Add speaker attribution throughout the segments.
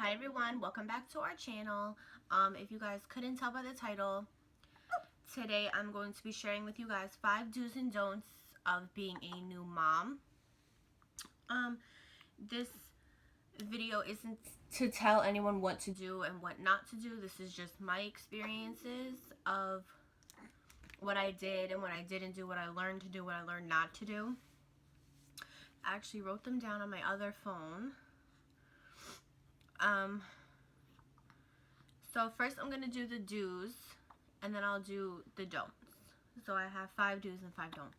Speaker 1: Hi everyone, welcome back to our channel. If you guys couldn't tell by the title, today I'm going to be sharing with you guys 5 do's and don'ts of being a new mom. This video isn't to tell anyone what to do and what not to do. This is just my experiences of what I did and what I didn't do, what I learned to do, what I learned not to do. I actually wrote them down on my other phone. So first I'm going to do the do's, and then I'll do the don'ts. So I have 5 do's and 5 don'ts.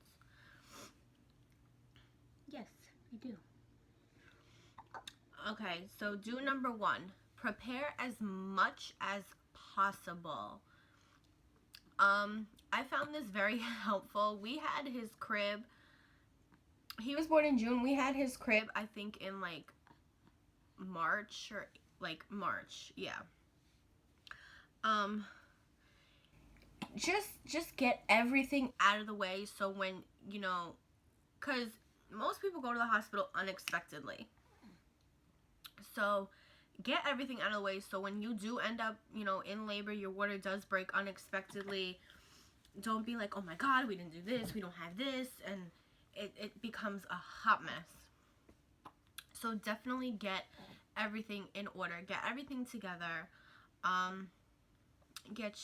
Speaker 1: Yes, I do. Okay, so do number 1, prepare as much as possible. I found this very helpful. We had his crib. He was born in June. We had his crib, I think, in like March or March, yeah. Just get everything out of the way, so when, because most people go to the hospital unexpectedly. So get everything out of the way, so when you do end up, in labor, your water does break unexpectedly. Don't be like, oh my God, we didn't do this, we don't have this, and it becomes a hot mess. So definitely get everything in order. Get everything together. Get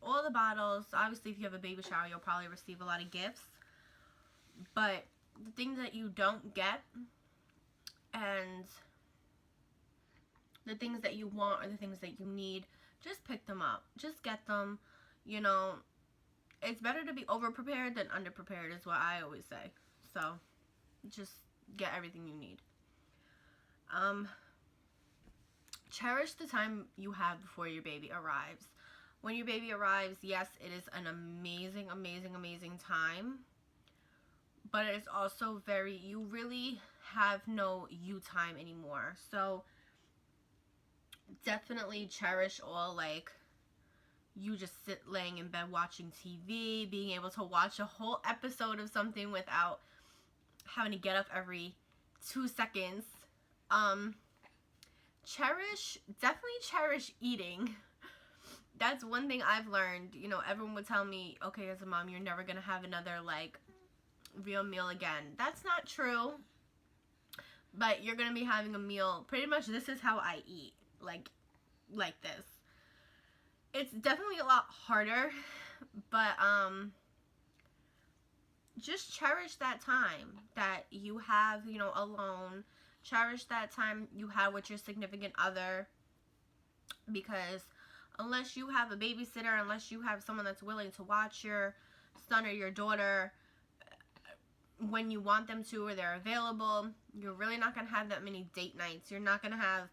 Speaker 1: all the bottles. Obviously, if you have a baby shower, you'll probably receive a lot of gifts. But the things that you don't get and the things that you want or the things that you need, just pick them up. Just get them. It's better to be over-prepared than under-prepared is what I always say. So just get everything you need. Cherish the time you have before your baby arrives. When your baby arrives, yes, it is an amazing, amazing, amazing time. But it's also you really have no you time anymore. So definitely cherish all, you just laying in bed watching TV, being able to watch a whole episode of something without having to get up every 2 seconds. Definitely cherish eating. That's one thing I've learned. Everyone would tell me, okay, as a mom, you're never gonna have another real meal again. That's not true. But you're gonna be having a meal. Pretty much this is how I eat. Like this. It's definitely a lot harder, but just cherish that time that you have, alone. Cherish that time you have with your significant other, because unless you have a babysitter, unless you have someone that's willing to watch your son or your daughter when you want them to, or they're available, you're really not going to have that many date nights. You're not going to have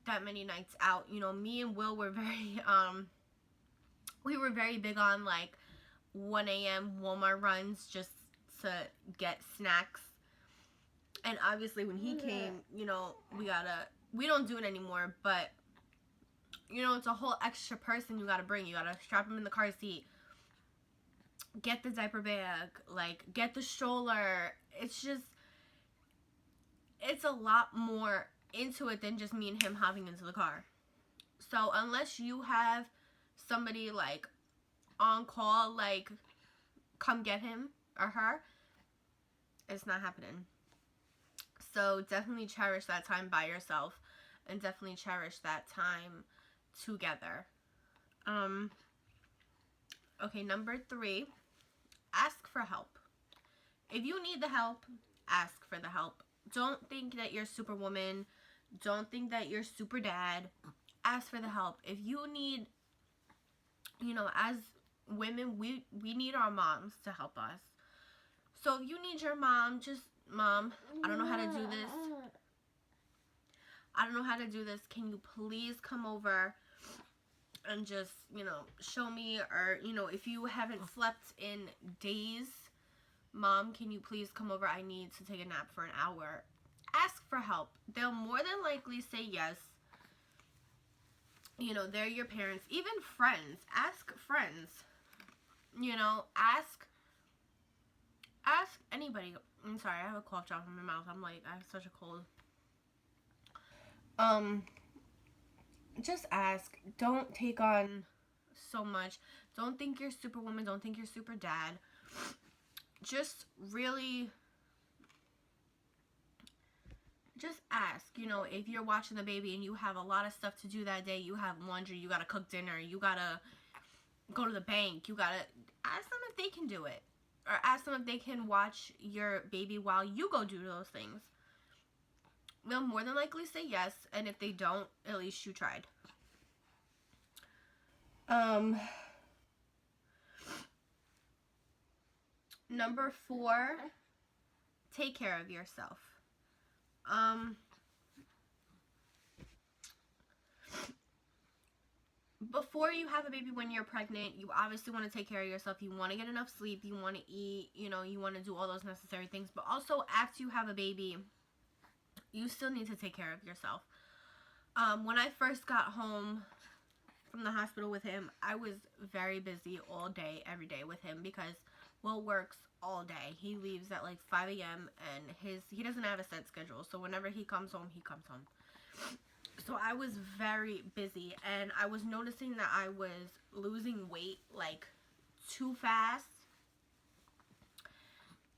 Speaker 1: that many nights out. Me and Will were we were very big on 1 a.m. Walmart runs just to get snacks. And obviously when he came, we don't do it anymore, but it's a whole extra person you gotta bring. You gotta strap him in the car seat, get the diaper bag, get the stroller. It's a lot more into it than just me and him hopping into the car. So unless you have somebody on call, come get him or her, it's not happening. So definitely cherish that time by yourself, and definitely cherish that time together. Okay, number 3, ask for help. If you need the help, ask for the help. Don't think that you're Superwoman. Don't think that you're super dad. Ask for the help. If you need, as women, we need our moms to help us. So if you need your mom, just, Mom, I don't know how to do this. I don't know how to do this. Can you please come over and just, show me? Or, if you haven't slept in days, Mom, can you please come over? I need to take a nap for an hour. Ask for help. They'll more than likely say yes. They're your parents. Even friends. Ask friends. Ask anybody. I'm sorry, I have a cough drop in my mouth. I have such a cold. just ask. Don't take on so much. Don't think you're superwoman. Don't think you're super dad. Just really just ask. You know, if you're watching the baby and you have a lot of stuff to do that day, you have laundry, you gotta cook dinner, you gotta go to the bank, you gotta ask them if they can do it. Or ask them if they can watch your baby while you go do those things. They'll more than likely say yes, and if they don't, at least you tried. Number 4, take care of yourself. Before you have a baby, when you're pregnant, you obviously want to take care of yourself. You want to get enough sleep. You want to eat. You know, you want to do all those necessary things. But also, after you have a baby, you still need to take care of yourself. When I first got home from the hospital with him, I was very busy all day, every day with him because Will works all day. He leaves at like 5 a.m. and he doesn't have a set schedule. So whenever he comes home, he comes home. So I was very busy, and I was noticing that I was losing weight like too fast,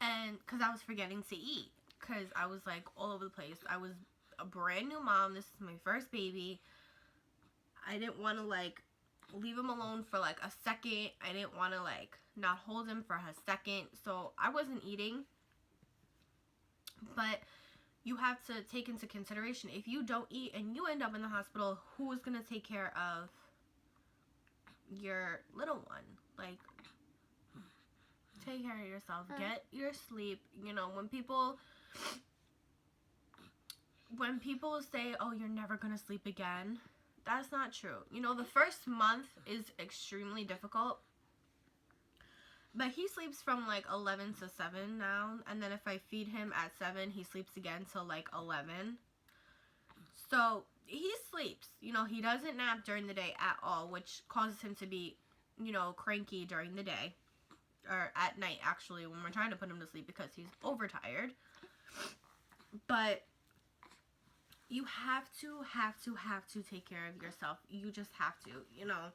Speaker 1: and because I was forgetting to eat, because I was like all over the place. I was a brand new mom. This is my first baby. I didn't want to like leave him alone for like a second. I didn't want to like not hold him for a second, so I wasn't eating. But you have to take into consideration, if you don't eat and you end up in the hospital, who is going to take care of your little one? Like, take care of yourself. Get your sleep. You know, when people say, oh, you're never going to sleep again, that's not true. You know, the first month is extremely difficult. But he sleeps from like 11 to 7 now. And then if I feed him at 7, he sleeps again till like 11. So he sleeps. You know, he doesn't nap during the day at all, which causes him to be, you know, cranky during the day. Or at night, actually, when we're trying to put him to sleep because he's overtired. But you have to take care of yourself. You just have to, you know.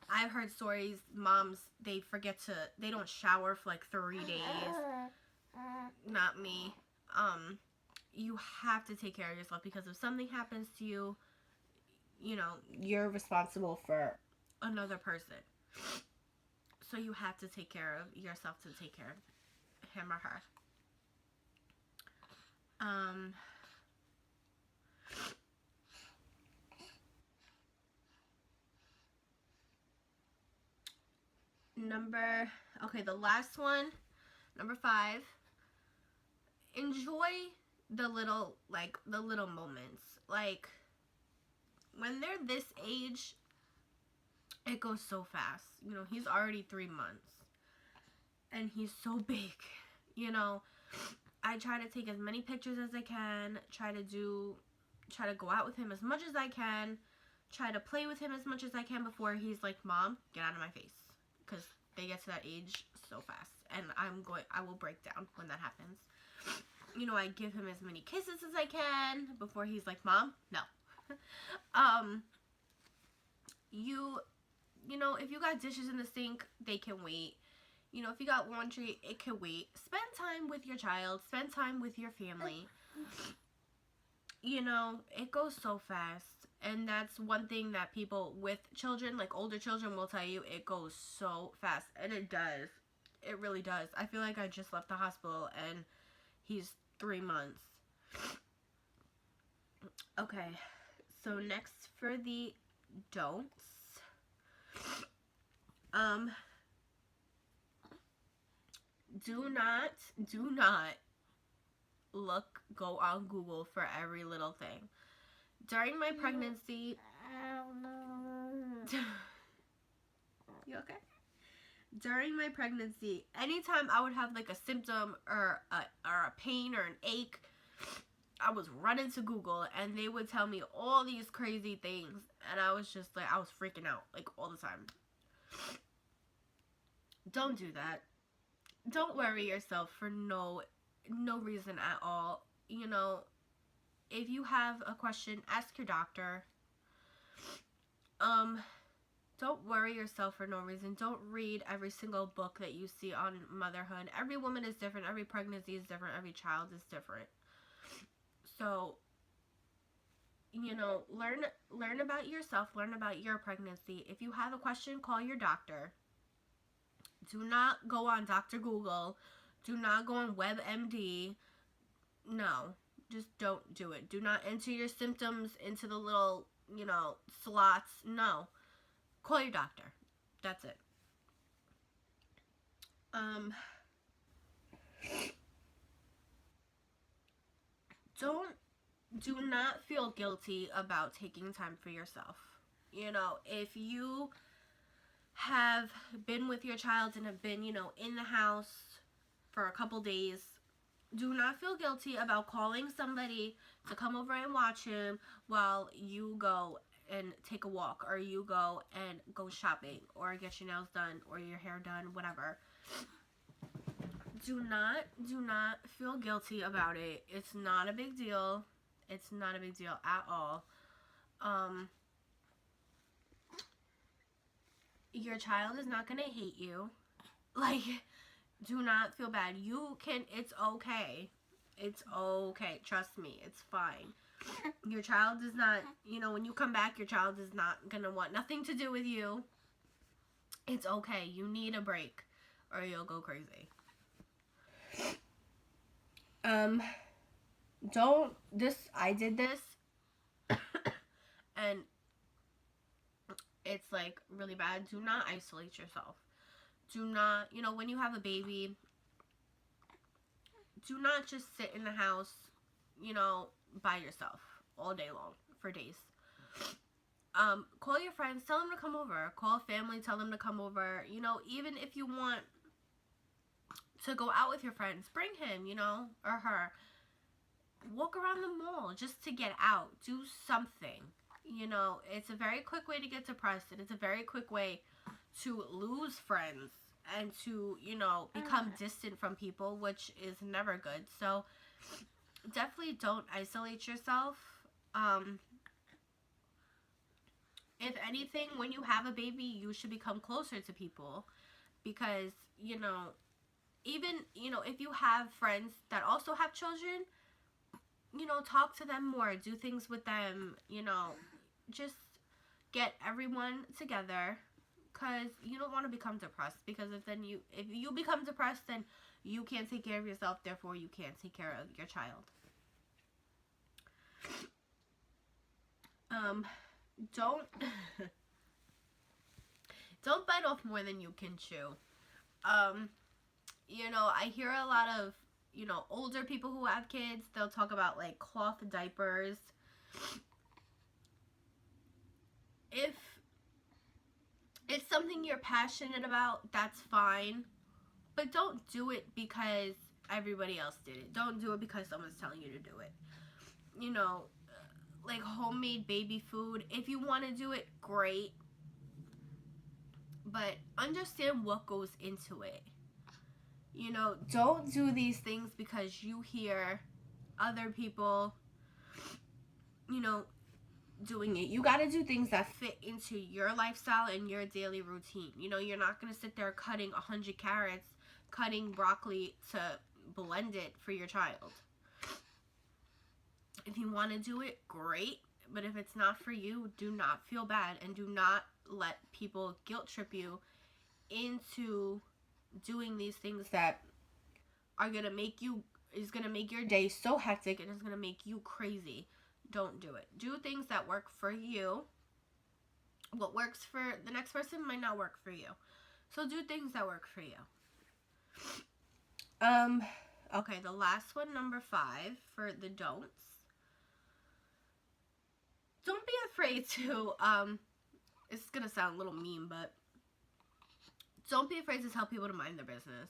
Speaker 1: I've heard stories, moms, they don't shower for like 3 days. Not me. You have to take care of yourself, because if something happens to you, you know, you're responsible for another person. So you have to take care of yourself to take care of him or her. The last one, number 5, enjoy the little moments. Like, when they're this age, it goes so fast. You know, he's already 3 months, and he's so big. You know, I try to take as many pictures as I can, try to go out with him as much as I can, try to play with him as much as I can before he's like, Mom, get out of my face. Because they get to that age so fast, and I will break down when that happens. You know, I give him as many kisses as I can before he's like, Mom, no. You know, if you got dishes in the sink, they can wait. You know, if you got laundry, it can wait. Spend time with your child. Spend time with your family. You know, it goes so fast. And that's one thing that people with children, like older children, will tell you. It goes so fast. And it does. It really does. I feel like I just left the hospital and he's 3 months. Okay. So next for the don'ts. Do not go on Google for every little thing. During my pregnancy, you okay? During my pregnancy, anytime I would have like a symptom or a pain or an ache, I was running to Google, and they would tell me all these crazy things, and I was just like, I was freaking out like all the time. Don't do that. Don't worry yourself for no reason at all. You know, if you have a question, ask your doctor. Um, don't worry yourself for no reason. Don't read every single book that you see on motherhood. Every woman is different. Every pregnancy is different. Every child is different. So, learn about yourself. Learn about your pregnancy. If you have a question, call your doctor. Do not go on Dr. Google. Do not go on WebMD. No, just don't do it. Do not enter your symptoms into the little, slots. No. Call your doctor. That's it. Um, don't do not feel guilty about taking time for yourself. If you have been with your child and have been, in the house for a couple days, do not feel guilty about calling somebody to come over and watch him while you go and take a walk, or you go and go shopping, or get your nails done, or your hair done, whatever. Do not feel guilty about it. It's not a big deal. It's not a big deal at all. Your child is not gonna hate you. Like, do not feel bad. It's okay. It's okay. Trust me, it's fine. Your child is not, when you come back, your child is not gonna want nothing to do with you. It's okay. You need a break or you'll go crazy. I did this and it's like really bad. Do not isolate yourself. Do not, when you have a baby, do not just sit in the house, by yourself all day long for days. Call your friends, tell them to come over. Call family, tell them to come over. Even if you want to go out with your friends, bring him, or her. Walk around the mall just to get out. Do something. It's a very quick way to get depressed, and it's a very quick way to lose friends and to, become distant from people, which is never good. So definitely don't isolate yourself. If anything, when you have a baby, you should become closer to people, because, even, if you have friends that also have children, talk to them more, do things with them, just get everyone together, because you don't want to become depressed, because if you become depressed, then you can't take care of yourself, therefore you can't take care of your child. Don't don't bite off more than you can chew. I hear a lot of, older people who have kids, they'll talk about like cloth diapers. If it's something you're passionate about, that's fine. But don't do it because everybody else did it. Don't do it because someone's telling you to do it. Like homemade baby food. If you want to do it, great. But understand what goes into it. Don't do these things because you hear other people, doing it. You got to do things that fit into your lifestyle and your daily routine. You're not going to sit there cutting 100 carrots, cutting broccoli to blend it for your child. If you want to do it, great. But if it's not for you, do not feel bad, and do not let people guilt trip you into doing these things that are going to make your day so hectic and is going to make you crazy. Don't do it. Do things that work for you. What works for the next person might not work for you. So do things that work for you. Okay, the last one, number 5, for the don'ts. Don't be afraid to, it's going to sound a little mean, but don't be afraid to tell people to mind their business.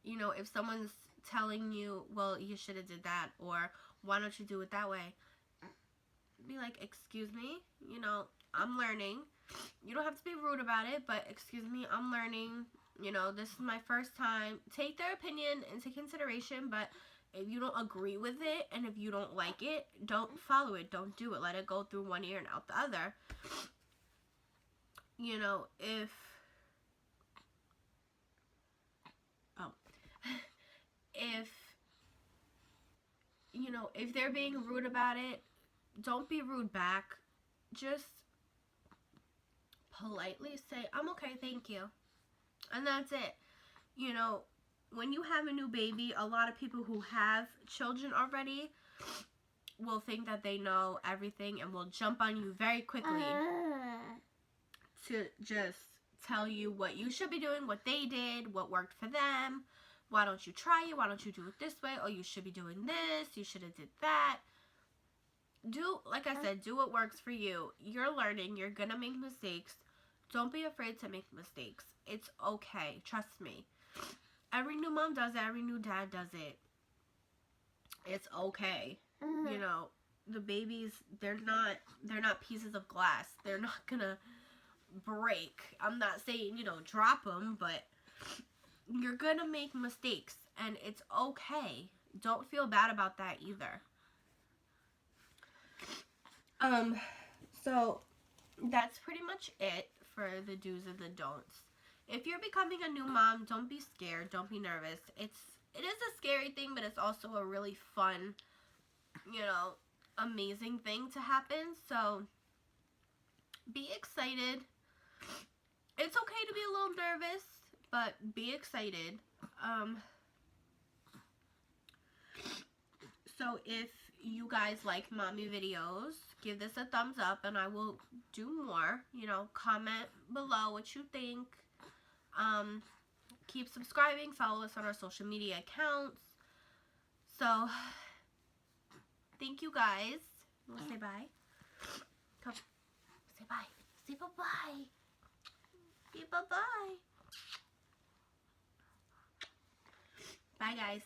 Speaker 1: If someone's telling you, well, you should have did that, or why don't you do it that way? Be like, excuse me, I'm learning. You don't have to be rude about it, but excuse me, I'm learning. This is my first time. Take their opinion into consideration, but if you don't agree with it and if you don't like it, don't follow it. Don't do it. Let it go through one ear and out the other. you know, oh, if, you know, if they're being rude about it, don't be rude back. Just politely say, I'm okay, thank you. And that's it. You know, when you have a new baby, a lot of people who have children already will think that they know everything and will jump on you very quickly to just tell you what you should be doing, what they did, what worked for them. Why don't you try it? Why don't you do it this way? Oh, you should be doing this. You should have did that. Do, like I said, do what works for you. You're learning. You're going to make mistakes. Don't be afraid to make mistakes. It's okay. Trust me. Every new mom does it. Every new dad does it. It's okay. You know, the babies, they're not pieces of glass. They're not going to break. I'm not saying, you know, drop them, but you're going to make mistakes and it's okay. Don't feel bad about that either. So that's pretty much it for the do's and the don'ts. If you're becoming a new mom, don't be scared. Don't be nervous. It is a scary thing, but it's also a really fun, you know, amazing thing to happen. So be excited. It's okay to be a little nervous, but be excited. So if you guys like mommy videos, give this a thumbs up and I will do more. You know, comment below what you think. Keep subscribing. Follow us on our social media accounts. So, thank you guys. You want to say bye? Come. Say bye. Say bye-bye. Say bye-bye. Bye, guys.